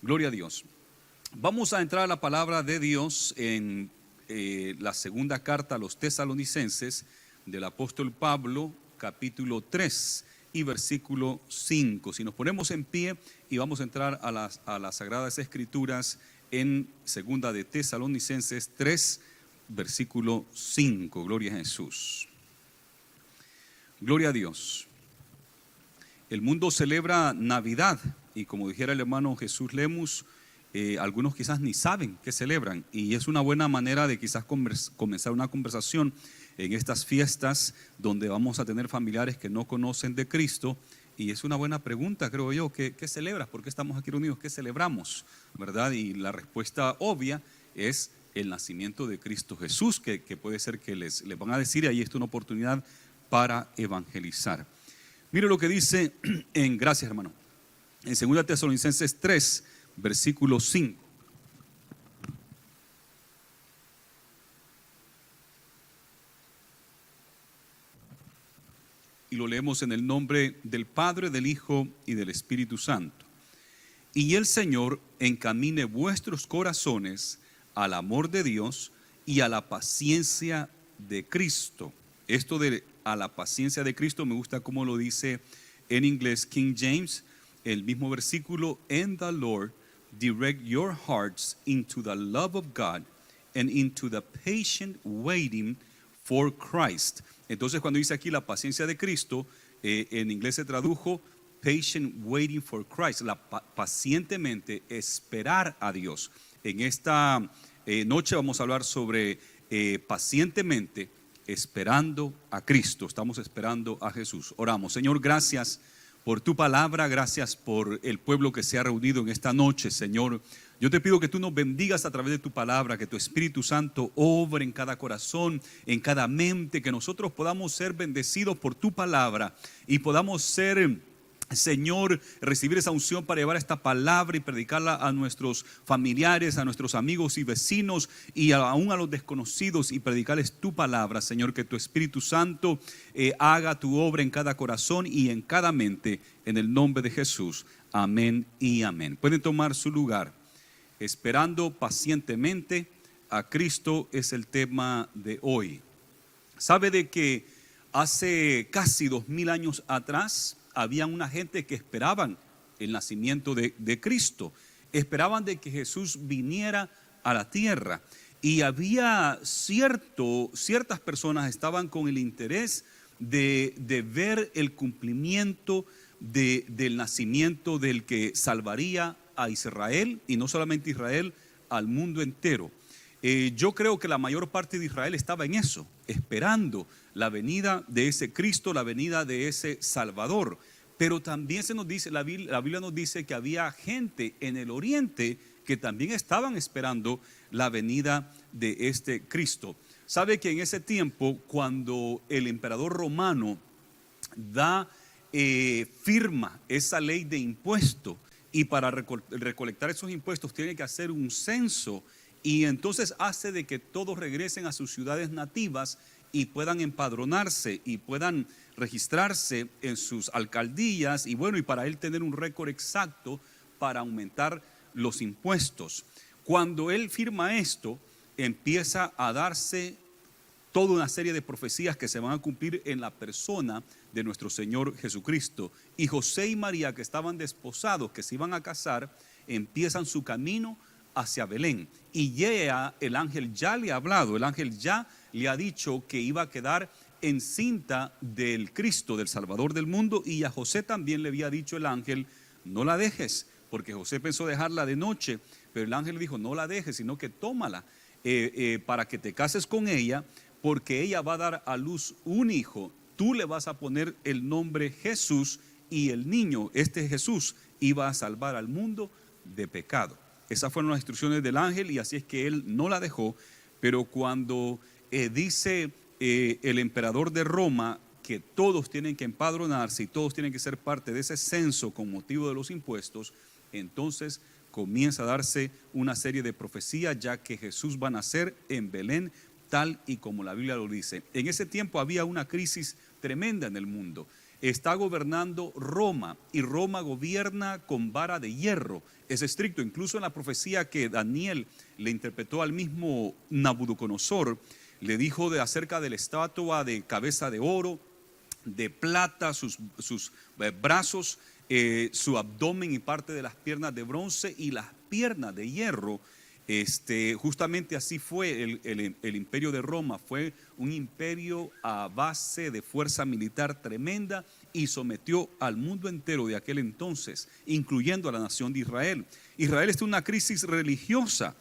Gloria a Dios. Vamos a entrar a la palabra de Dios en la segunda carta a los tesalonicenses del apóstol Pablo, capítulo 3 y versículo 5. Si nos ponemos en pie y vamos a entrar a las Sagradas Escrituras en segunda de Tesalonicenses 3, versículo 5. Gloria a Jesús. Gloria a Dios. El mundo celebra Navidad y como dijera el hermano Jesús Lemus, algunos quizás ni saben qué celebran, y es una buena manera de quizás comenzar una conversación en estas fiestas donde vamos a tener familiares que no conocen de Cristo. Y es una buena pregunta, creo yo, ¿qué celebras? ¿Por qué estamos aquí reunidos? ¿Qué celebramos? ¿Verdad? Y la respuesta obvia es el nacimiento de Cristo Jesús, que puede ser que les van a decir, y ahí está una oportunidad para evangelizar. Mire lo que dice gracias hermano, en 2 Tesalonicenses 3, versículo 5. Y lo leemos en el nombre del Padre, del Hijo y del Espíritu Santo. Y el Señor encamine vuestros corazones al amor de Dios y a la paciencia de Cristo. Esto de a la paciencia de Cristo me gusta como lo dice en inglés King James, el mismo versículo, and the Lord direct your hearts into the love of God and into the patient waiting for Christ. Entonces cuando dice aquí la paciencia de Cristo, en inglés se tradujo patient waiting for Christ, pacientemente esperar a Dios. En esta noche vamos a hablar sobre pacientemente esperando a Cristo. Estamos esperando a Jesús. Oramos. Señor, gracias por tu palabra, gracias por el pueblo que se ha reunido en esta noche, Señor. Yo te pido que tú nos bendigas a través de tu palabra, que tu Espíritu Santo obre en cada corazón, en cada mente, que nosotros podamos ser bendecidos por tu palabra y podamos ser, Señor, recibir esa unción para llevar esta palabra y predicarla a nuestros familiares, a nuestros amigos y vecinos y aún a los desconocidos, y predicarles tu palabra, Señor. Que tu Espíritu Santo haga tu obra en cada corazón y en cada mente, en el nombre de Jesús. Amén y amén. Pueden tomar su lugar. Esperando pacientemente a Cristo es el tema de hoy. ¿Sabe de que hace casi 2000 años atrás había una gente que esperaban el nacimiento de Cristo? Esperaban de que Jesús viniera a la tierra, y había ciertas personas estaban con el interés de ver el cumplimiento del nacimiento del que salvaría a Israel, y no solamente Israel, al mundo entero. Yo creo que la mayor parte de Israel estaba en eso, esperando la venida de ese Cristo, la venida de ese Salvador. Pero también se nos dice, la Biblia nos dice que había gente en el oriente que también estaban esperando la venida de este Cristo. Sabe que en ese tiempo, cuando el emperador romano firma esa ley de impuesto, y para recolectar esos impuestos tiene que hacer un censo, y entonces hace de que todos regresen a sus ciudades nativas y puedan empadronarse y puedan registrarse en sus alcaldías, y bueno, y para él tener un récord exacto para aumentar los impuestos. Cuando él firma esto, empieza a darse toda una serie de profecías que se van a cumplir en la persona de nuestro Señor Jesucristo. Y José y María, que estaban desposados, que se iban a casar, empiezan su camino hacia Belén. Y ya el ángel ya le ha hablado, el ángel ya le ha dicho que iba a quedar encinta del Cristo, del Salvador del mundo. Y a José también le había dicho el ángel, no la dejes, porque José pensó dejarla de noche, pero el ángel le dijo, no la dejes, sino que tómala para que te cases con ella, porque ella va a dar a luz un hijo. Tú le vas a poner el nombre Jesús, y el niño, este Jesús, iba a salvar al mundo de pecado. Esas fueron las instrucciones del ángel, y así es que él no la dejó. Pero cuando dice el emperador de Roma que todos tienen que empadronarse y todos tienen que ser parte de ese censo con motivo de los impuestos, entonces comienza a darse una serie de profecías, ya que Jesús va a nacer en Belén, tal y como la Biblia lo dice. En ese tiempo había una crisis tremenda en el mundo. está gobernando Roma, y Roma gobierna con vara de hierro. Es estricto. Incluso en la profecía que Daniel le interpretó al mismo Nabucodonosor, le dijo acerca de la estatua de cabeza de oro, de plata, sus brazos, su abdomen y parte de las piernas de bronce y las piernas de hierro. Justamente así fue el imperio de Roma. Fue un imperio a base de fuerza militar tremenda y sometió al mundo entero de aquel entonces, incluyendo a la nación de Israel. Israel está en una crisis religiosa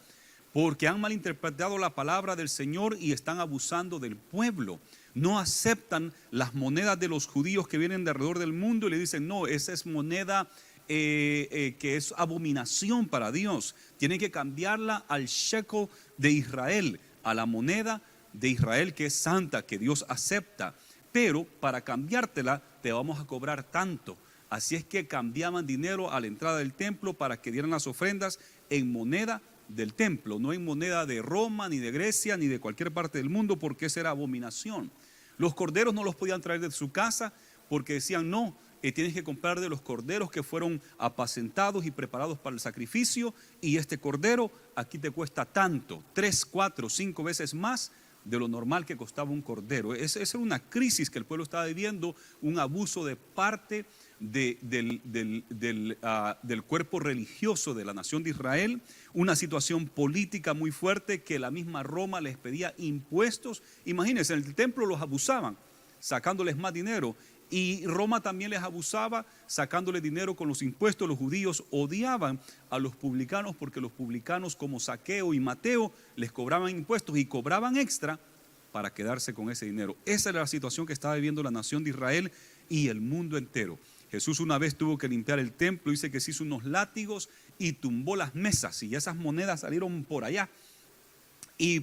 porque han malinterpretado la palabra del Señor y están abusando del pueblo. No aceptan las monedas de los judíos que vienen de alrededor del mundo y le dicen: no, esa es moneda que es abominación para Dios. Tienen que cambiarla al shekel de Israel, a la moneda de Israel que es santa, que Dios acepta. Pero para cambiártela te vamos a cobrar tanto. Así es que cambiaban dinero a la entrada del templo para que dieran las ofrendas en moneda del templo, no en moneda de Roma, ni de Grecia, ni de cualquier parte del mundo, porque esa era abominación. Los corderos no los podían traer de su casa porque decían: no, tienes que comprar de los corderos que fueron apacentados y preparados para el sacrificio, y este cordero aquí te cuesta tanto, 3, 4, 5 veces más de lo normal que costaba un cordero. Esa era una crisis que el pueblo estaba viviendo, un abuso de parte del cuerpo religioso de la nación de Israel, una situación política muy fuerte que la misma Roma les pedía impuestos. Imagínense, en el templo los abusaban, sacándoles más dinero, y Roma también les abusaba, sacándoles dinero con los impuestos. Los judíos odiaban a los publicanos porque los publicanos, como Zaqueo y Mateo, les cobraban impuestos y cobraban extra para quedarse con ese dinero. Esa era la situación que estaba viviendo la nación de Israel y el mundo entero. Jesús una vez tuvo que limpiar el templo, dice que se hizo unos látigos y tumbó las mesas, y esas monedas salieron por allá, y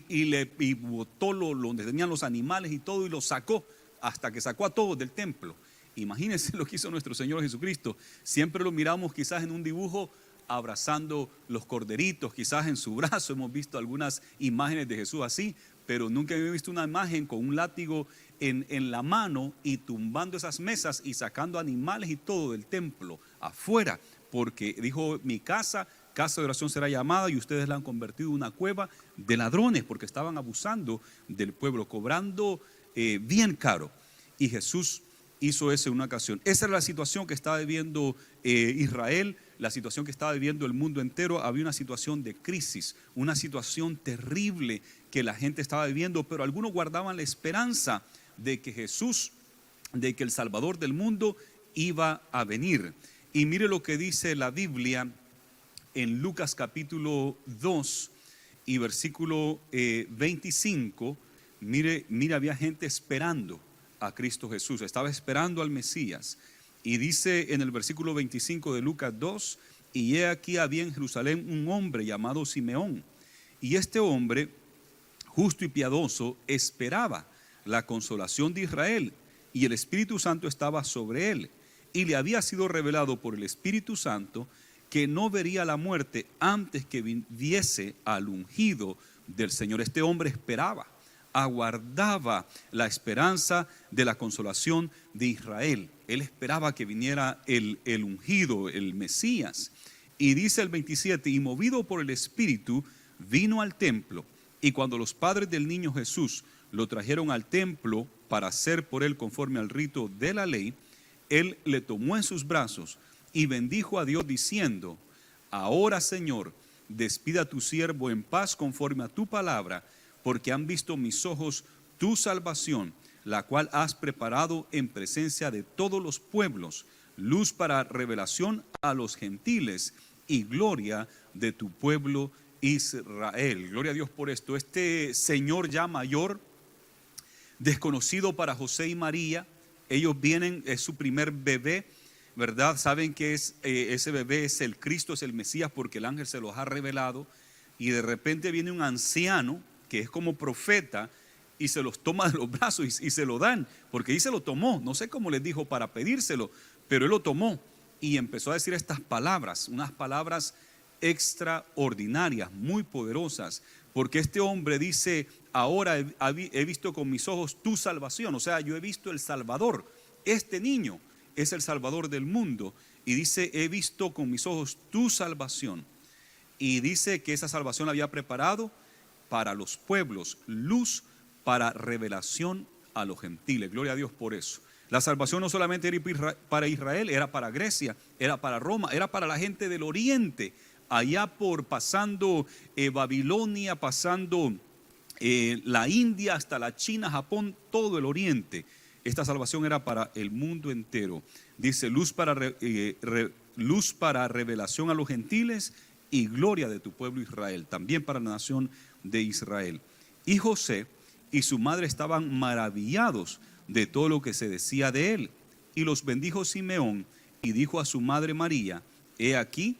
botó donde tenían los animales y todo, y los sacó, hasta que sacó a todos del templo. Imagínense lo que hizo nuestro Señor Jesucristo. Siempre lo miramos quizás en un dibujo abrazando los corderitos, quizás en su brazo. Hemos visto algunas imágenes de Jesús así, pero nunca he visto una imagen con un látigo en la mano y tumbando esas mesas y sacando animales y todo del templo afuera, porque dijo: mi casa de oración será llamada, y ustedes la han convertido en una cueva de ladrones, porque estaban abusando del pueblo, cobrando bien caro. Y Jesús hizo eso en una ocasión. Esa era la situación que estaba viviendo Israel, la situación que estaba viviendo el mundo entero. Había una situación de crisis, una situación terrible que la gente estaba viviendo, pero algunos guardaban la esperanza de que Jesús, de que el Salvador del mundo iba a venir. Y mire lo que dice la Biblia en Lucas capítulo 2 y versículo 25. Mire, había gente esperando a Cristo Jesús, estaba esperando al Mesías. Y dice en el versículo 25 de Lucas 2: y he aquí había en Jerusalén un hombre llamado Simeón, y este hombre, justo y piadoso, esperaba la consolación de Israel, y el Espíritu Santo estaba sobre él, y le había sido revelado por el Espíritu Santo que no vería la muerte antes que viese al ungido del Señor. Este hombre esperaba, aguardaba la esperanza de la consolación de Israel. Él esperaba que viniera el ungido, el Mesías. Y dice el 27: y movido por el Espíritu vino al templo, y cuando los padres del niño Jesús lo trajeron al templo para hacer por él conforme al rito de la ley, él le tomó en sus brazos y bendijo a Dios diciendo: ahora, Señor, despida a tu siervo en paz conforme a tu palabra, porque han visto mis ojos tu salvación, la cual has preparado en presencia de todos los pueblos, luz para revelación a los gentiles y gloria de tu pueblo Israel. Gloria a Dios por esto. Este señor ya mayor, desconocido para José y María, ellos vienen, es su primer bebé, ¿verdad? Saben que ese bebé es el Cristo, es el Mesías, porque el ángel se los ha revelado. Y de repente viene un anciano que es como profeta y se los toma de los brazos y se lo dan, porque ahí se lo tomó. No sé cómo les dijo para pedírselo, pero él lo tomó y empezó a decir estas palabras, unas palabras extraordinarias, muy poderosas, porque este hombre dice: ahora he visto con mis ojos tu salvación. O sea, yo he visto el Salvador, este niño es el Salvador del mundo. Y dice, he visto con mis ojos tu salvación. Y dice que esa salvación la había preparado para los pueblos, luz para revelación a los gentiles. Gloria a Dios por eso. La salvación no solamente era para Israel, era para Grecia, era para Roma, era para la gente del oriente, allá por pasando Babilonia, pasando la India hasta la China, Japón, todo el oriente. Esta salvación era para el mundo entero. Dice, luz para revelación a los gentiles y gloria de tu pueblo Israel, también para la nación de Israel. Y José y su madre estaban maravillados de todo lo que se decía de él. Y los bendijo Simeón y dijo a su madre María, he aquí,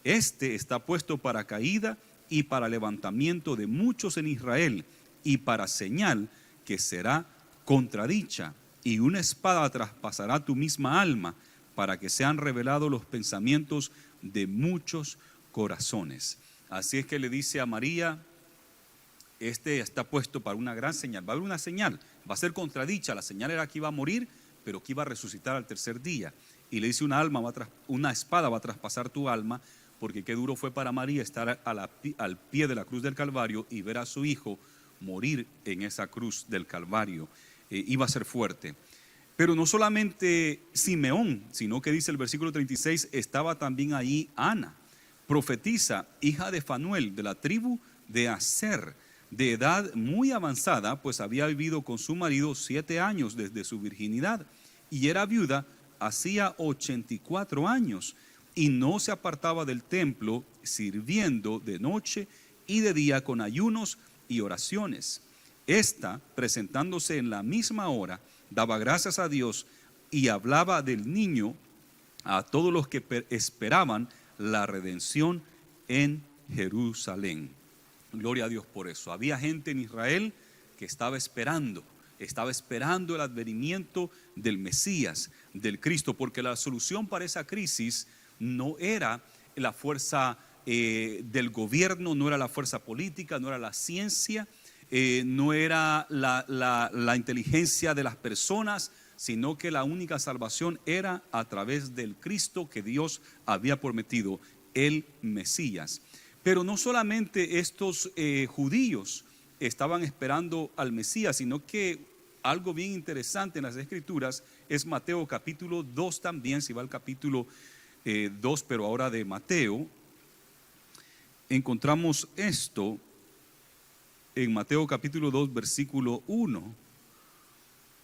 este está puesto para caída y para levantamiento de muchos en Israel, y para señal que será contradicha, y una espada traspasará tu misma alma, para que sean revelados los pensamientos de muchos corazones. Así es que le dice a María, este está puesto para una gran señal. Va a haber una señal, va a ser contradicha. La señal era que iba a morir, pero que iba a resucitar al tercer día. Y le dice, una espada va a traspasar tu alma, porque qué duro fue para María estar al pie de la cruz del Calvario y ver a su hijo morir en esa cruz del Calvario. Iba a ser fuerte. Pero no solamente Simeón, sino que dice el versículo 36, estaba también allí Ana, profetisa, hija de Fanuel, de la tribu de Aser, de edad muy avanzada, pues había vivido con su marido 7 años desde su virginidad, y era viuda hacía 84 años, y no se apartaba del templo, sirviendo de noche y de día con ayunos y oraciones. Esta, presentándose en la misma hora, daba gracias a Dios y hablaba del niño a todos los que esperaban la redención en Jerusalén. Gloria a Dios por eso. Había gente en Israel que estaba esperando el advenimiento del Mesías, del Cristo, porque la solución para esa crisis no era la fuerza del gobierno, no era la fuerza política, no era la ciencia, no era la inteligencia de las personas, sino que la única salvación era a través del Cristo que Dios había prometido, el Mesías. Pero no solamente estos judíos estaban esperando al Mesías, sino que algo bien interesante en las Escrituras es Mateo capítulo 2 también, si va al capítulo 2, pero ahora de Mateo, encontramos esto en Mateo capítulo 2, versículo 1.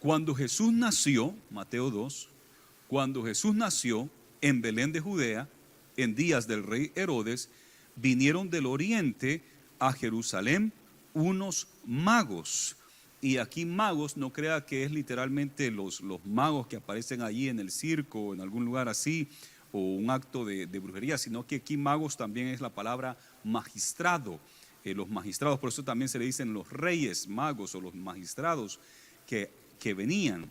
Cuando Jesús nació, Mateo 2, cuando Jesús nació en Belén de Judea, en días del rey Herodes, vinieron del oriente a Jerusalén unos magos. Y aquí magos, no crea que es literalmente los magos que aparecen allí en el circo o en algún lugar así, o un acto de brujería, sino que aquí magos también es la palabra magistrado. Los magistrados, por eso también se le dicen los reyes magos o los magistrados que venían.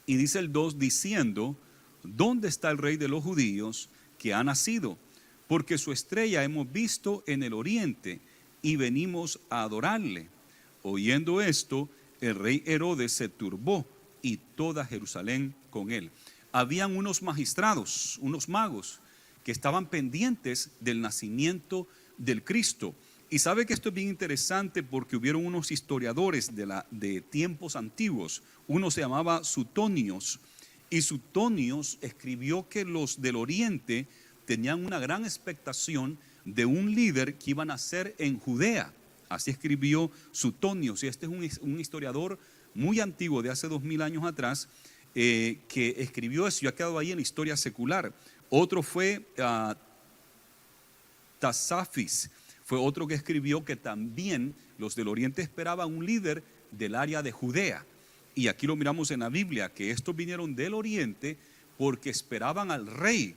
Y dice el 2 diciendo, ¿dónde está el rey de los judíos que ha nacido? Porque su estrella hemos visto en el oriente y venimos a adorarle. Oyendo esto, el rey Herodes se turbó y toda Jerusalén con él. Habían unos magistrados, unos magos, que estaban pendientes del nacimiento del Cristo. Y sabe que esto es bien interesante porque hubieron unos historiadores de tiempos antiguos. Uno se llamaba Suetonius, y Suetonius escribió que los del oriente tenían una gran expectación de un líder que iba a nacer en Judea. Así escribió Suetonius, y este es un historiador muy antiguo de hace 2000 años atrás, que escribió eso y ha quedado ahí en la historia secular. Otro fue Tasafis, fue otro que escribió que también los del oriente esperaban un líder del área de Judea. Y aquí lo miramos en la Biblia, que estos vinieron del oriente porque esperaban al rey,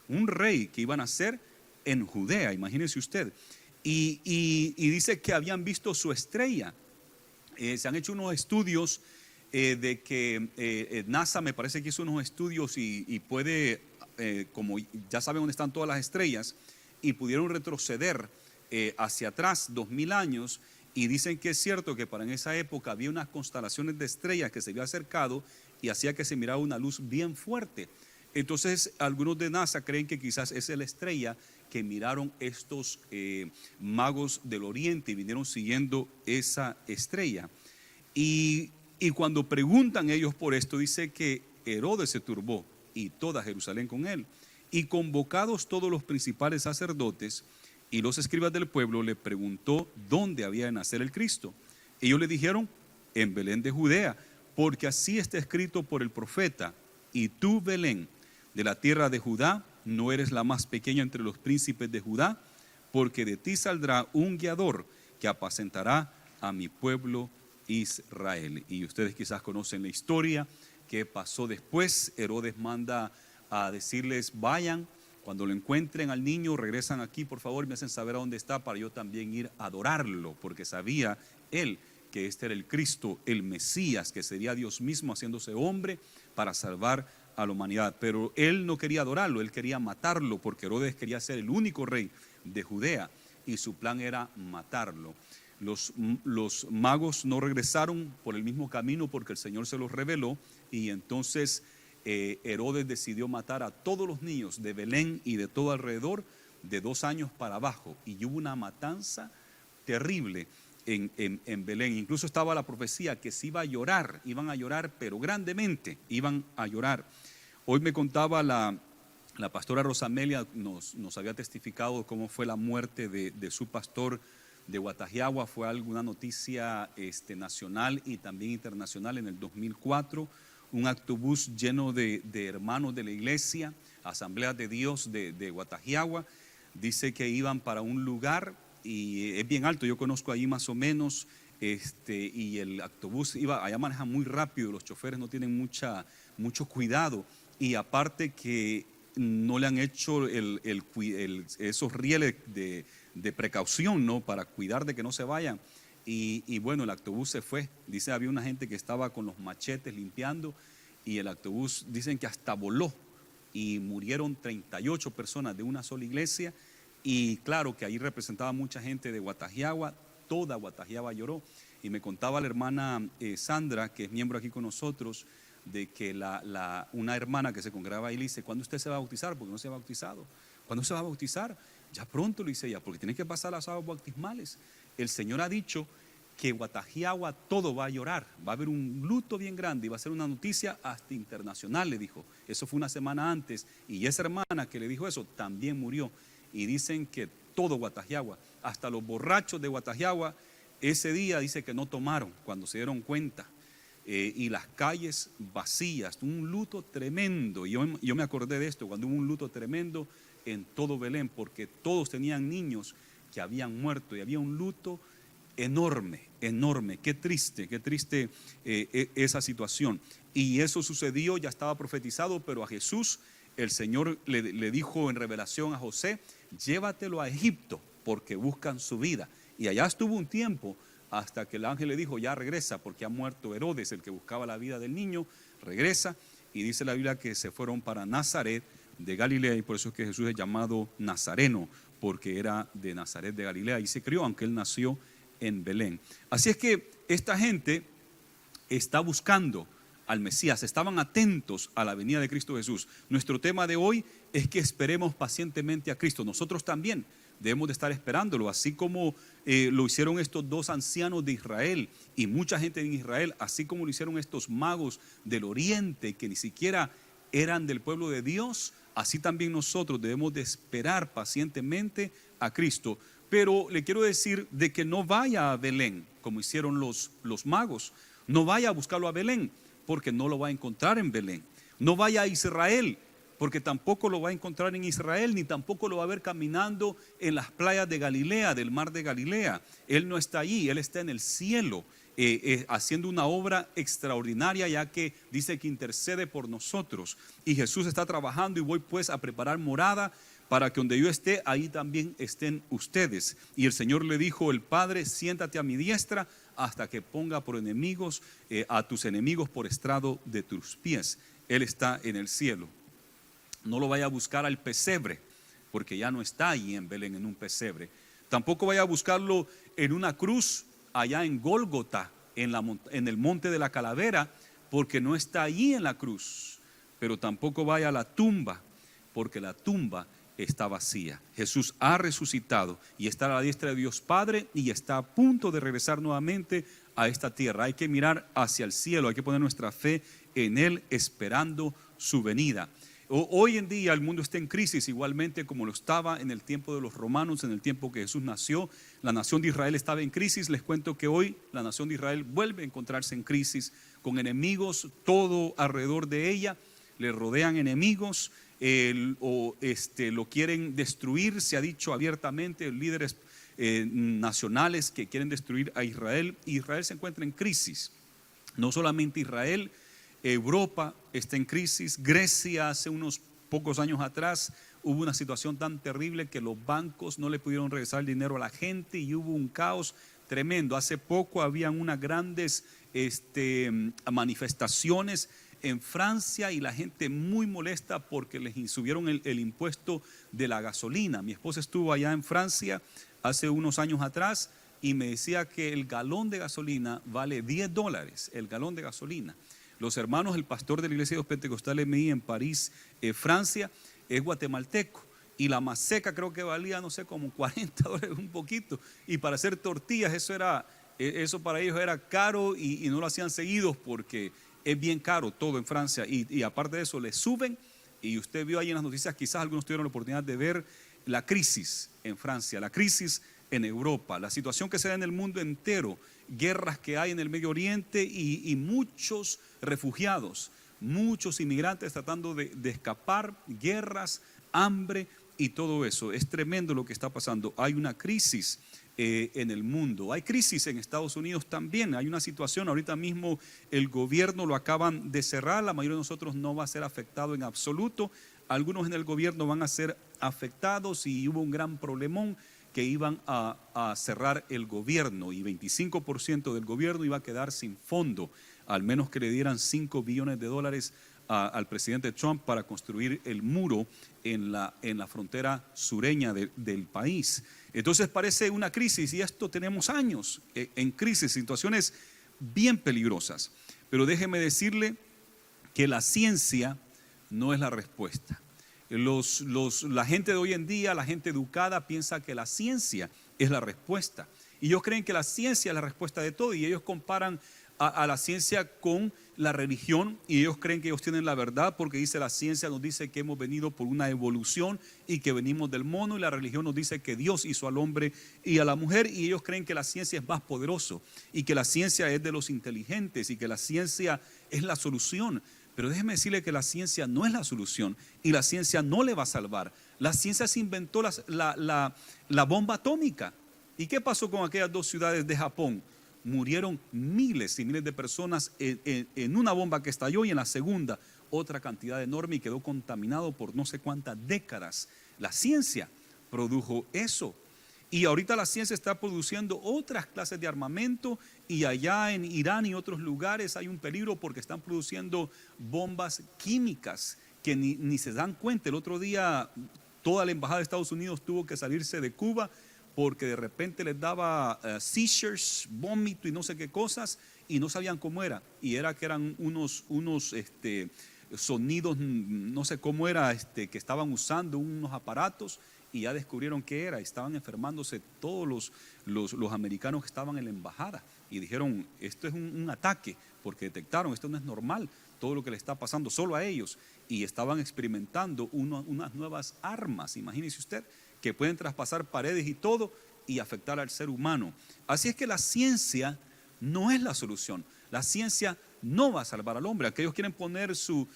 un rey que iban a ser en Judea, imagínese usted. Y dice que habían visto su estrella. Se han hecho unos estudios de que NASA me parece que hizo unos estudios y puede, como ya saben dónde están todas las estrellas, y pudieron retroceder hacia atrás 2000 años, y dicen que es cierto que para en esa época había unas constelaciones de estrellas que se había acercado y hacía que se mirara una luz bien fuerte. Entonces algunos de NASA creen que quizás esa es la estrella que miraron estos magos del oriente y vinieron siguiendo esa estrella. Y cuando preguntan ellos por esto, dice que Herodes se turbó y toda Jerusalén con él. Y convocados todos los principales sacerdotes y los escribas del pueblo, le preguntó dónde había de nacer el Cristo. Ellos le dijeron, en Belén de Judea, porque así está escrito por el profeta: y tú, Belén, de la tierra de Judá, no eres la más pequeña entre los príncipes de Judá, porque de ti saldrá un guiador que apacentará a mi pueblo Israel. Y ustedes quizás conocen la historia que pasó después. Herodes manda a decirles, vayan, cuando lo encuentren al niño, regresan aquí por favor y me hacen saber a dónde está para yo también ir a adorarlo, porque sabía él que este era el Cristo, el Mesías, que sería Dios mismo haciéndose hombre para salvar a la humanidad. Pero él no quería adorarlo, él quería matarlo, porque Herodes quería ser el único rey de Judea y su plan era matarlo. Los magos no regresaron por el mismo camino porque el Señor se los reveló, y entonces Herodes decidió matar a todos los niños de Belén y de todo alrededor de 2 años para abajo, y hubo una matanza terrible en Belén. Incluso estaba la profecía que se iban a llorar, pero grandemente iban a llorar. Hoy me contaba la pastora Rosamelia, nos había testificado cómo fue la muerte de su pastor de Guatajiagua. Fue alguna noticia nacional y también internacional en el 2004. Un autobús lleno de hermanos de la iglesia, Asambleas de Dios de Guatajiagua. Dice que iban para un lugar y es bien alto, yo conozco ahí más o menos, y el autobús allá maneja muy rápido, los choferes no tienen mucho cuidado, y aparte que no le han hecho esos rieles de precaución, ¿no?, para cuidar de que no se vayan. Y bueno, el autobús se fue. Dice, había una gente que estaba con los machetes limpiando y el autobús, dicen que hasta voló y murieron 38 personas de una sola iglesia. Y claro que ahí representaba mucha gente de Guatajiagua, toda Guatajiagua lloró. Y me contaba la hermana Sandra, que es miembro aquí con nosotros, de que una hermana que se congregaba ahí le dice, ¿cuándo usted se va a bautizar? Porque no se ha bautizado. ¿Cuándo se va a bautizar? Ya pronto, le dice ella, porque tiene que pasar las aguas bautismales. El Señor ha dicho que Guatajiagua todo va a llorar, va a haber un luto bien grande y va a ser una noticia hasta internacional, le dijo. Eso fue una semana antes, y esa hermana que le dijo eso también murió. Y dicen que todo Guatajiagua, hasta los borrachos de Guatajiagua, ese día dice que no tomaron cuando se dieron cuenta. Y las calles vacías, un luto tremendo. Yo me acordé de esto cuando hubo un luto tremendo en todo Belén, porque todos tenían niños que habían muerto y había un luto enorme. Qué triste esa situación. Y eso sucedió, ya estaba profetizado, pero a Jesús el Señor le dijo en revelación a José, llévatelo a Egipto porque buscan su vida. Y allá estuvo un tiempo hasta que el ángel le dijo, ya regresa porque ha muerto Herodes, el que buscaba la vida del niño. Regresa, y dice la Biblia que se fueron para Nazaret de Galilea, y por eso es que Jesús es llamado Nazareno, porque era de Nazaret de Galilea y se crió, aunque él nació en Belén. Así es que esta gente está buscando al Mesías, estaban atentos a la venida de Cristo Jesús. Nuestro tema de hoy es que esperemos pacientemente a Cristo. Nosotros también debemos de estar esperándolo, así como lo hicieron estos 2 ancianos de Israel y mucha gente en Israel, así como lo hicieron estos magos del oriente que ni siquiera eran del pueblo de Dios. Así también nosotros debemos de esperar pacientemente a Cristo. Pero le quiero decir de que no vaya a Belén como hicieron los magos. No vaya a buscarlo a Belén, porque no lo va a encontrar en Belén. No vaya a Israel, porque tampoco lo va a encontrar en Israel, ni tampoco lo va a ver caminando en las playas de Galilea, del mar de Galilea. Él no está allí, Él está en el cielo, haciendo una obra extraordinaria, ya que dice que intercede por nosotros. Y Jesús está trabajando, y voy pues a preparar morada para que donde yo esté, ahí también estén ustedes. Y el Señor le dijo, el Padre, siéntate a mi diestra hasta que ponga por enemigos a tus enemigos por estrado de tus pies. Él está en el cielo. No lo vaya a buscar al pesebre, porque ya no está allí en Belén en un pesebre. Tampoco vaya a buscarlo en una cruz allá en Gólgota, en el monte de la calavera, porque no está allí en la cruz, pero tampoco vaya a la tumba, porque la tumba está vacía. Jesús ha resucitado y está a la diestra de Dios Padre y está a punto de regresar nuevamente a esta tierra. Hay que mirar hacia el cielo, hay que poner nuestra fe en Él, esperando su venida. Hoy en día el mundo está en crisis, igualmente como lo estaba en el tiempo de los romanos, en el tiempo que Jesús nació. La nación de Israel estaba en crisis. Les cuento que hoy la nación de Israel vuelve a encontrarse en crisis, con enemigos todo alrededor de ella. Le rodean enemigos, lo quieren destruir. Se ha dicho abiertamente, líderes nacionales que quieren destruir a Israel. Israel se encuentra en crisis. No solamente Israel, Europa está en crisis. Grecia, hace unos pocos años atrás, hubo una situación tan terrible que los bancos no le pudieron regresar el dinero a la gente y hubo un caos tremendo. Hace poco habían unas grandes manifestaciones en Francia y la gente muy molesta porque les subieron el impuesto de la gasolina. Mi esposa estuvo allá en Francia hace unos años atrás y me decía que el galón de gasolina vale $10, el galón de gasolina. Los hermanos, el pastor de la iglesia de los pentecostales MI en París, Francia, es guatemalteco. Y la maseca creo que valía, no sé, como $40 un poquito. Y para hacer tortillas, eso para ellos era caro y no lo hacían seguidos porque es bien caro todo en Francia. Y aparte de eso, le suben. Y usted vio ahí en las noticias, quizás algunos tuvieron la oportunidad de ver la crisis en Francia, la crisis en Europa, la situación que se da en el mundo entero, guerras que hay en el Medio Oriente y muchos refugiados, muchos inmigrantes tratando de escapar, guerras, hambre y todo eso. Es tremendo lo que está pasando. Hay una crisis en el mundo, hay crisis en Estados Unidos también. Hay una situación, ahorita mismo el gobierno lo acaban de cerrar, la mayoría de nosotros no va a ser afectado en absoluto. Algunos en el gobierno van a ser afectados y hubo un gran problemón que iban a cerrar el gobierno y 25% del gobierno iba a quedar sin fondo, al menos que le dieran $5 billones al presidente Trump para construir el muro en la frontera sureña del país. Entonces parece una crisis y esto tenemos años en crisis, situaciones bien peligrosas. Pero déjeme decirle que la ciencia no es la respuesta. La gente de hoy en día, la gente educada, piensa que la ciencia es la respuesta. Y ellos creen que la ciencia es la respuesta de todo. Y ellos comparan a la ciencia con la religión. Y ellos creen que ellos tienen la verdad porque dice la ciencia nos dice que hemos venido por una evolución y que venimos del mono. Y la religión nos dice que Dios hizo al hombre y a la mujer. Y ellos creen que la ciencia es más poderoso y que la ciencia es de los inteligentes y que la ciencia es la solución. Pero déjeme decirle que la ciencia no es la solución y la ciencia no le va a salvar. La ciencia se inventó la bomba atómica. ¿Y qué pasó con aquellas dos ciudades de Japón? Murieron miles y miles de personas en una bomba que estalló y en la segunda otra cantidad enorme y quedó contaminado por no sé cuántas décadas. La ciencia produjo eso. Y ahorita la ciencia está produciendo otras clases de armamento y allá en Irán y otros lugares hay un peligro porque están produciendo bombas químicas que ni se dan cuenta. El otro día toda la embajada de Estados Unidos tuvo que salirse de Cuba porque de repente les daba seizures, vómito y no sé qué cosas y no sabían cómo era. Y era que eran unos sonidos, no sé cómo era, que estaban usando unos aparatos. Y ya descubrieron qué era, estaban enfermándose todos los americanos que estaban en la embajada y dijeron, esto es un ataque, porque detectaron, esto no es normal, todo lo que le está pasando solo a ellos, y estaban experimentando unas nuevas armas, imagínese usted, que pueden traspasar paredes y todo y afectar al ser humano. Así es que la ciencia no es la solución, la ciencia no va a salvar al hombre. Aquellos quieren poner su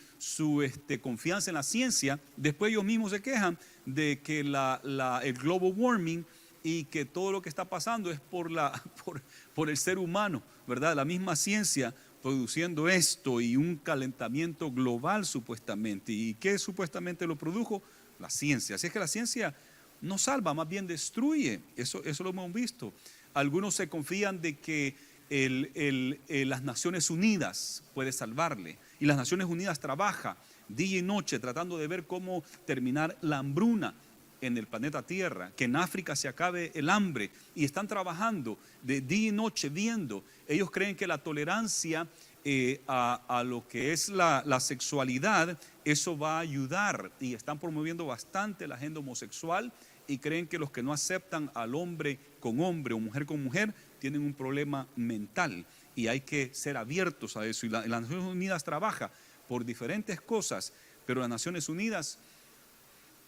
confianza en la ciencia, después ellos mismos se quejan de que el global warming y que todo lo que está pasando es por el ser humano, ¿verdad? La misma ciencia produciendo esto y un calentamiento global supuestamente. ¿Y qué supuestamente lo produjo? La ciencia. Así es que la ciencia no salva, más bien destruye. Eso lo hemos visto. Algunos se confían de que las Naciones Unidas puede salvarle, y las Naciones Unidas trabaja día y noche tratando de ver cómo terminar la hambruna en el planeta Tierra, que en África se acabe el hambre, y están trabajando de día y noche viendo. Ellos creen que la tolerancia a lo que es la sexualidad, eso va a ayudar, y están promoviendo bastante la agenda homosexual y creen que los que no aceptan al hombre con hombre o mujer con mujer tienen un problema mental, y hay que ser abiertos a eso. Y las Naciones Unidas trabaja por diferentes cosas, pero las Naciones Unidas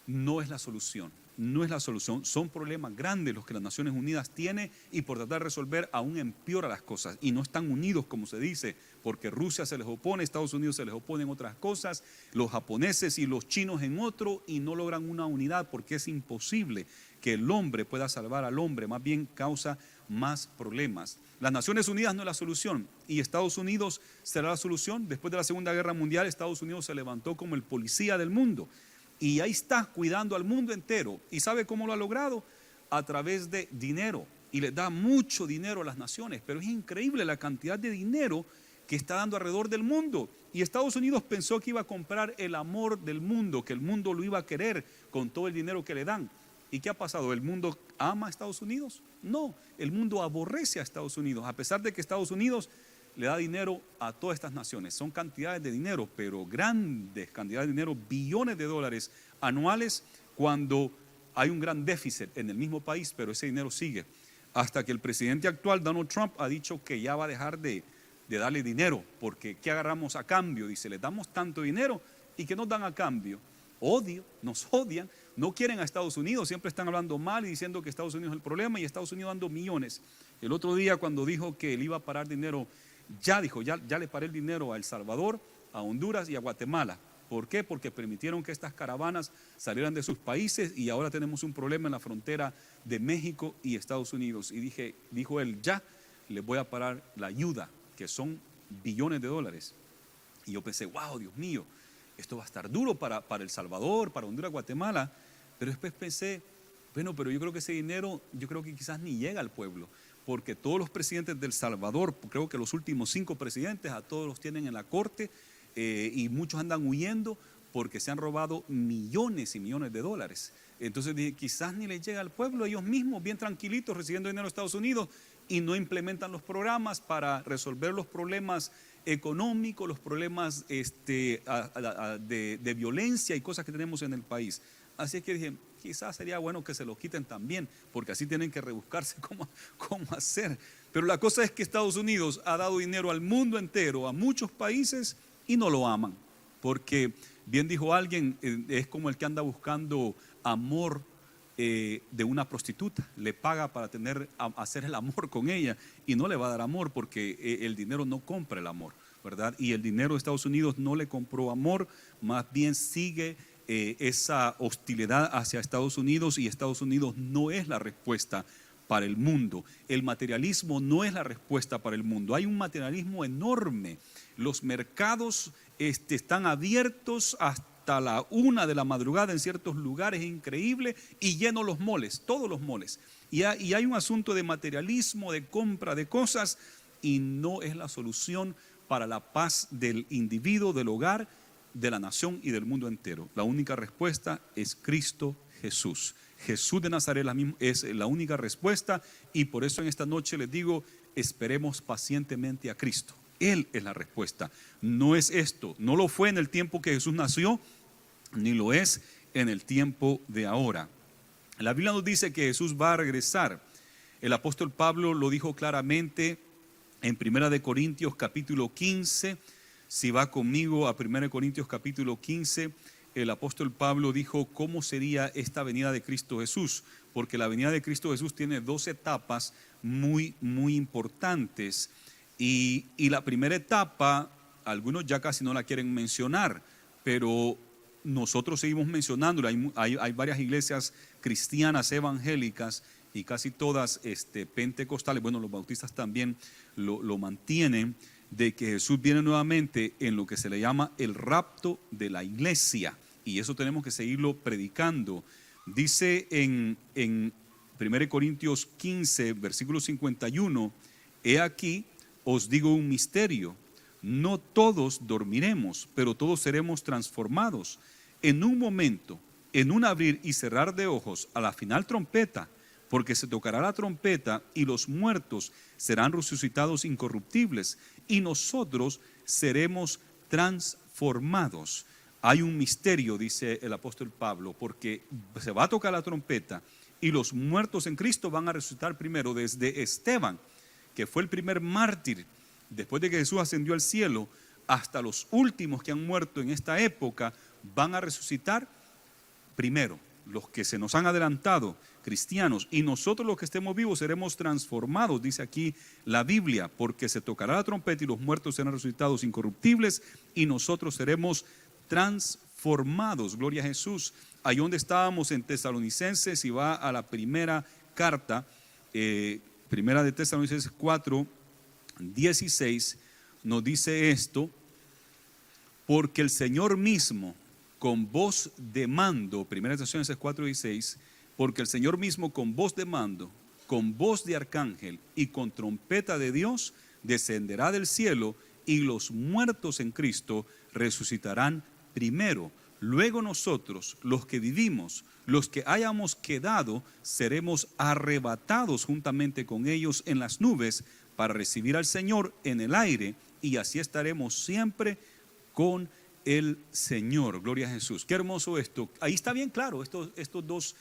no es la solución. No es la solución, son problemas grandes los que las Naciones Unidas tienen, y por tratar de resolver aún empeora las cosas, y no están unidos como se dice, porque Rusia se les opone, Estados Unidos se les opone en otras cosas, los japoneses y los chinos en otro, y no logran una unidad porque es imposible que el hombre pueda salvar al hombre, más bien causa más problemas. Las Naciones Unidas no es la solución, y Estados Unidos será la solución. Después de la Segunda Guerra Mundial, Estados Unidos se levantó como el policía del mundo, y ahí está cuidando al mundo entero. ¿Y sabe cómo lo ha logrado? A través de dinero, y le da mucho dinero a las naciones, pero es increíble la cantidad de dinero que está dando alrededor del mundo. Y Estados Unidos pensó que iba a comprar el amor del mundo, que el mundo lo iba a querer con todo el dinero que le dan. ¿Y qué ha pasado? ¿El mundo ama a Estados Unidos? No, el mundo aborrece a Estados Unidos, a pesar de que Estados Unidos le da dinero a todas estas naciones. Son cantidades de dinero, pero grandes cantidades de dinero, billones de dólares anuales, cuando hay un gran déficit en el mismo país, pero ese dinero sigue. Hasta que el presidente actual, Donald Trump, ha dicho que ya va a dejar de darle dinero, porque ¿qué agarramos a cambio? Dice, les damos tanto dinero, ¿y qué nos dan a cambio? Odio, nos odian, no quieren a Estados Unidos, siempre están hablando mal y diciendo que Estados Unidos es el problema, y Estados Unidos dando millones. El otro día, cuando dijo que él iba a parar dinero, ya le paré el dinero a El Salvador, a Honduras y a Guatemala. ¿Por qué? Porque permitieron que estas caravanas salieran de sus países, y ahora tenemos un problema en la frontera de México y Estados Unidos. Y dijo él, ya les voy a parar la ayuda, que son billones de dólares. Y yo pensé, wow, Dios mío, esto va a estar duro para El Salvador, para Honduras, Guatemala. Pero después pensé, bueno, pero yo creo que ese dinero, yo creo que quizás ni llega al pueblo, porque todos los presidentes de El Salvador, creo que los últimos 5 presidentes, a todos los tienen en la corte, y muchos andan huyendo porque se han robado millones y millones de dólares. Entonces dije, quizás ni les llega al pueblo, ellos mismos bien tranquilitos recibiendo dinero de Estados Unidos, y no implementan los programas para resolver los problemas económicos, los problemas de violencia y cosas que tenemos en el país. Así que dije, quizás sería bueno que se lo quiten también, porque así tienen que rebuscarse cómo hacer. Pero la cosa es que Estados Unidos ha dado dinero al mundo entero, a muchos países, y no lo aman, porque bien dijo alguien, es como el que anda buscando amor de una prostituta, le paga para hacer el amor con ella, y no le va a dar amor, porque el dinero no compra el amor, ¿verdad? Y el dinero de Estados Unidos no le compró amor, más bien sigue esa hostilidad hacia Estados Unidos, y Estados Unidos no es la respuesta para el mundo. El materialismo no es la respuesta para el mundo. Hay un materialismo enorme. Los mercados están abiertos hasta la 1 de la madrugada en ciertos lugares, increíble, y llenos los moles, todos los moles. Y hay un asunto de materialismo, de compra de cosas, y no es la solución para la paz del individuo, del hogar, de la nación y del mundo entero. La única respuesta es Cristo Jesús. Jesús de Nazaret es la única respuesta, y por eso en esta noche les digo, esperemos pacientemente a Cristo. Él es la respuesta. No es esto, no lo fue en el tiempo que Jesús nació, ni lo es en el tiempo de ahora. La Biblia nos dice que Jesús va a regresar. El apóstol Pablo lo dijo claramente en 1 Corintios capítulo 15. Si va conmigo a 1 Corintios capítulo 15, el apóstol Pablo dijo cómo sería esta venida de Cristo Jesús, porque la venida de Cristo Jesús tiene 2 etapas muy, muy importantes, y la primera etapa, algunos ya casi no la quieren mencionar, pero nosotros seguimos mencionándola. Hay varias iglesias cristianas evangélicas, y casi todas pentecostales, bueno, los bautistas también lo mantienen, de que Jesús viene nuevamente en lo que se le llama el rapto de la iglesia, y eso tenemos que seguirlo predicando. Dice en 1 Corintios 15, versículo 51, he aquí, os digo un misterio, no todos dormiremos, pero todos seremos transformados en un momento, en un abrir y cerrar de ojos, a la final trompeta, porque se tocará la trompeta y los muertos serán resucitados incorruptibles y nosotros seremos transformados. Hay un misterio, dice el apóstol Pablo, porque se va a tocar la trompeta y los muertos en Cristo van a resucitar primero, desde Esteban, que fue el primer mártir después de que Jesús ascendió al cielo, hasta los últimos que han muerto en esta época van a resucitar primero. Los que se nos han adelantado, cristianos, y nosotros los que estemos vivos seremos transformados, dice aquí la Biblia, porque se tocará la trompeta y los muertos serán resucitados incorruptibles y nosotros seremos transformados. Gloria a Jesús. Ahí donde estábamos en Tesalonicenses, y va a la primera carta, primera de Tesalonicenses 4:16, nos dice esto: porque el Señor mismo, con voz de mando, primera de Tesalonicenses 4:16, porque el Señor mismo con voz de mando, con voz de arcángel y con trompeta de Dios, descenderá del cielo y los muertos en Cristo resucitarán primero. Luego nosotros, los que vivimos, los que hayamos quedado, seremos arrebatados juntamente con ellos en las nubes para recibir al Señor en el aire, y así estaremos siempre con el Señor. Gloria a Jesús. Qué hermoso esto. Ahí está bien claro estos dos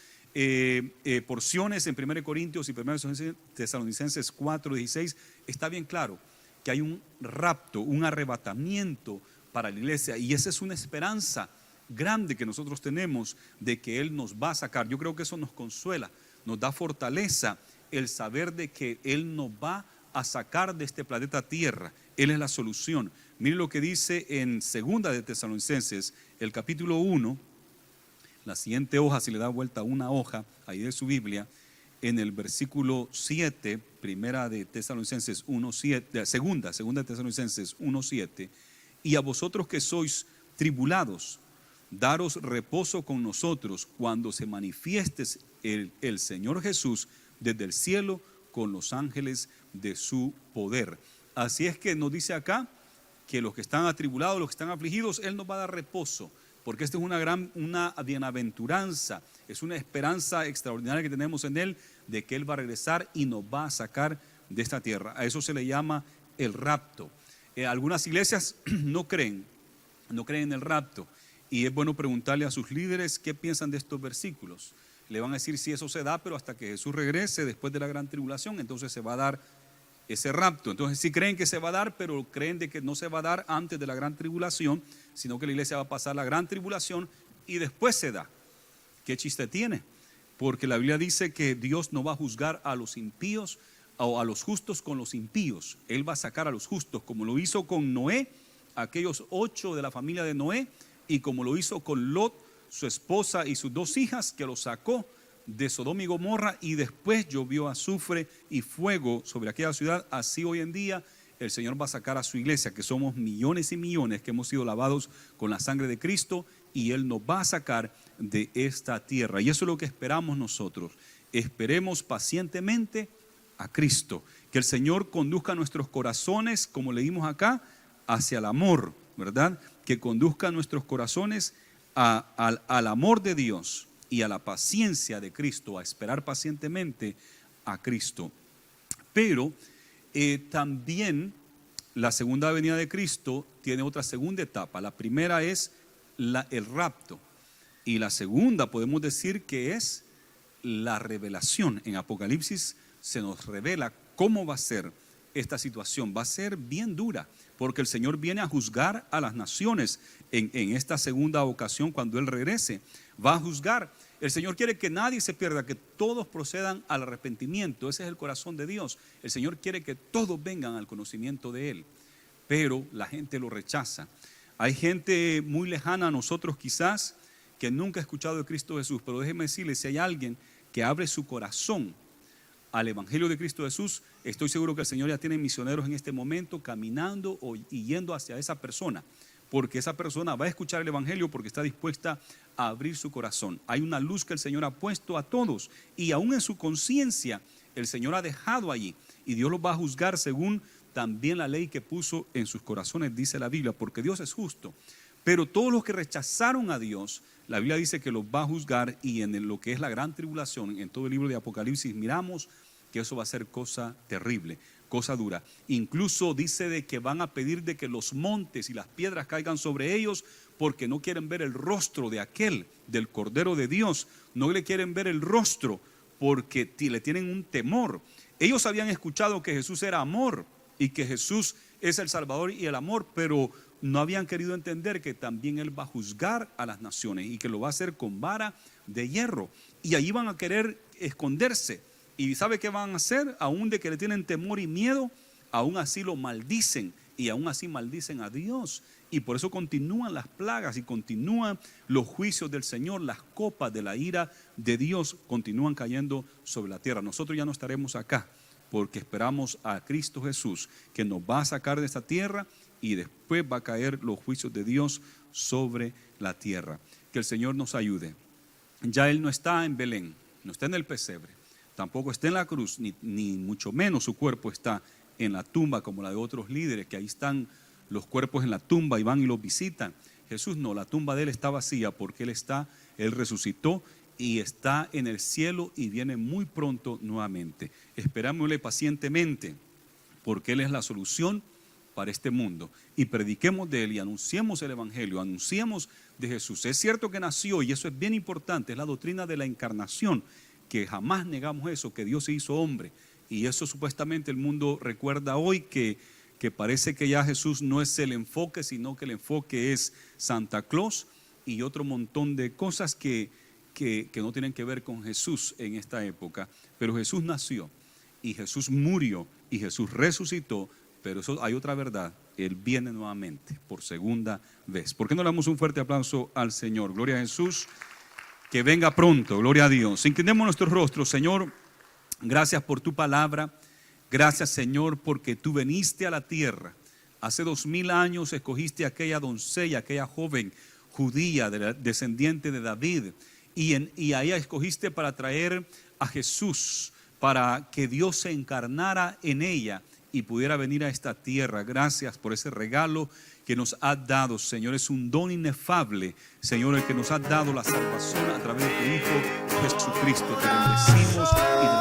porciones en 1 Corintios y 1 Tesalonicenses 4:16. Está bien claro que hay un rapto, un arrebatamiento para la iglesia, y esa es una esperanza grande que nosotros tenemos de que Él nos va a sacar. Yo creo que eso nos consuela, nos da fortaleza el saber de que Él nos va a sacar de este planeta Tierra. Él es la solución. Mire lo que dice en segunda de Tesalonicenses, el capítulo 1, la siguiente hoja, si le da vuelta una hoja ahí de su Biblia, en el versículo 7, primera de Tesalonicenses 1:7, segunda de Tesalonicenses 1:7, y a vosotros que sois tribulados, daros reposo con nosotros cuando se manifieste el Señor Jesús desde el cielo con los ángeles de su poder. Así es que nos dice acá que los que están atribulados, los que están afligidos, Él nos va a dar reposo, porque esta es una bienaventuranza, es una esperanza extraordinaria que tenemos en Él, de que Él va a regresar y nos va a sacar de esta tierra. A eso se le llama el rapto. Algunas iglesias no creen en el rapto, y es bueno preguntarle a sus líderes qué piensan de estos versículos. Le van a decir si eso se da, pero hasta que Jesús regrese después de la gran tribulación, entonces se va a dar ese rapto. Entonces sí creen que se va a dar, pero creen de que no se va a dar antes de la gran tribulación, sino que la iglesia va a pasar la gran tribulación y después se da. ¿Qué chiste tiene? Porque la Biblia dice que Dios no va a juzgar a los impíos o a los justos con los impíos. Él va a sacar a los justos, como lo hizo con Noé, aquellos 8 de la familia de Noé, y como lo hizo con Lot, su esposa y sus 2 hijas, que los sacó de Sodoma y Gomorra, y después llovió azufre y fuego sobre aquella ciudad. Así hoy en día el Señor va a sacar a su iglesia, que somos millones y millones que hemos sido lavados con la sangre de Cristo, y Él nos va a sacar de esta tierra. Y eso es lo que esperamos nosotros. Esperemos pacientemente a Cristo, que el Señor conduzca nuestros corazones, como leímos acá, hacia el amor, ¿verdad? Que conduzca nuestros corazones al amor de Dios y a la paciencia de Cristo, a esperar pacientemente a Cristo. Pero también la segunda venida de Cristo tiene otra segunda etapa. La primera es el rapto, y la segunda podemos decir que es la revelación. En Apocalipsis se nos revela cómo va a ser esta situación. Va a ser bien dura, porque el Señor viene a juzgar a las naciones en esta segunda ocasión. Cuando Él regrese, va a juzgar. El Señor quiere que nadie se pierda, que todos procedan al arrepentimiento. Ese es el corazón de Dios. El Señor quiere que todos vengan al conocimiento de Él, pero la gente lo rechaza. Hay gente muy lejana a nosotros quizás, que nunca ha escuchado de Cristo Jesús, pero déjeme decirles, si hay alguien que abre su corazón al Evangelio de Cristo Jesús, estoy seguro que el Señor ya tiene misioneros en este momento caminando y yendo hacia esa persona, porque esa persona va a escuchar el Evangelio porque está dispuesta a abrir su corazón. Hay una luz que el Señor ha puesto a todos, y aún en su conciencia el Señor ha dejado allí, y Dios los va a juzgar según también la ley que puso en sus corazones, dice la Biblia, porque Dios es justo. Pero todos los que rechazaron a Dios, La Biblia dice que los va a juzgar, y en lo que es la gran tribulación, en todo el libro de Apocalipsis, miramos que eso va a ser cosa terrible, cosa dura. Incluso dice de que van a pedir de que los montes y las piedras caigan sobre ellos, porque no quieren ver el rostro de aquel, del Cordero de Dios. No le quieren ver el rostro porque le tienen un temor. Ellos habían escuchado que Jesús era amor y que Jesús es el Salvador y el amor, pero no habían querido entender que también Él va a juzgar a las naciones y que lo va a hacer con vara de hierro. Y allí van a querer esconderse. ¿Y sabe qué van a hacer? Aún de que le tienen temor y miedo, aún así lo maldicen, y aún así maldicen a Dios. Y por eso continúan las plagas y continúan los juicios del Señor. Las copas de la ira de Dios continúan cayendo sobre la tierra. Nosotros ya no estaremos acá porque esperamos a Cristo Jesús, que nos va a sacar de esta tierra, y después va a caer los juicios de Dios sobre la tierra. Que el Señor nos ayude. Ya Él no está en Belén, no está en el pesebre, tampoco está en la cruz, ni mucho menos su cuerpo está en la tumba como la de otros líderes, que ahí están los cuerpos en la tumba y van y los visitan. Jesús no, la tumba de Él está vacía porque Él resucitó y está en el cielo y viene muy pronto nuevamente. Esperámosle pacientemente, porque Él es la solución para este mundo, y prediquemos de Él y anunciemos el Evangelio, anunciemos de Jesús. Es cierto que nació, y eso es bien importante, es la doctrina de la encarnación, que jamás negamos eso, que Dios se hizo hombre, y eso supuestamente el mundo recuerda hoy que parece que ya Jesús no es el enfoque, sino que el enfoque es Santa Claus y otro montón de cosas que no tienen que ver con Jesús en esta época. Pero Jesús nació, y Jesús murió, y Jesús resucitó. Pero eso, hay otra verdad: Él viene nuevamente por segunda vez. ¿Por qué no le damos un fuerte aplauso al Señor? Gloria a Jesús, que venga pronto, gloria a Dios. Inclinemos nuestros rostros. Señor, gracias por tu palabra. Gracias, Señor, porque tú viniste a la tierra. Hace 2000 años escogiste a aquella doncella, aquella joven judía, descendiente de David, y a ella escogiste para traer a Jesús, para que Dios se encarnara en ella y pudiera venir a esta tierra. Gracias por ese regalo que nos has dado, Señor. Es un don inefable, Señor, el que nos has dado la salvación a través de tu Hijo Jesucristo. Te bendecimos y te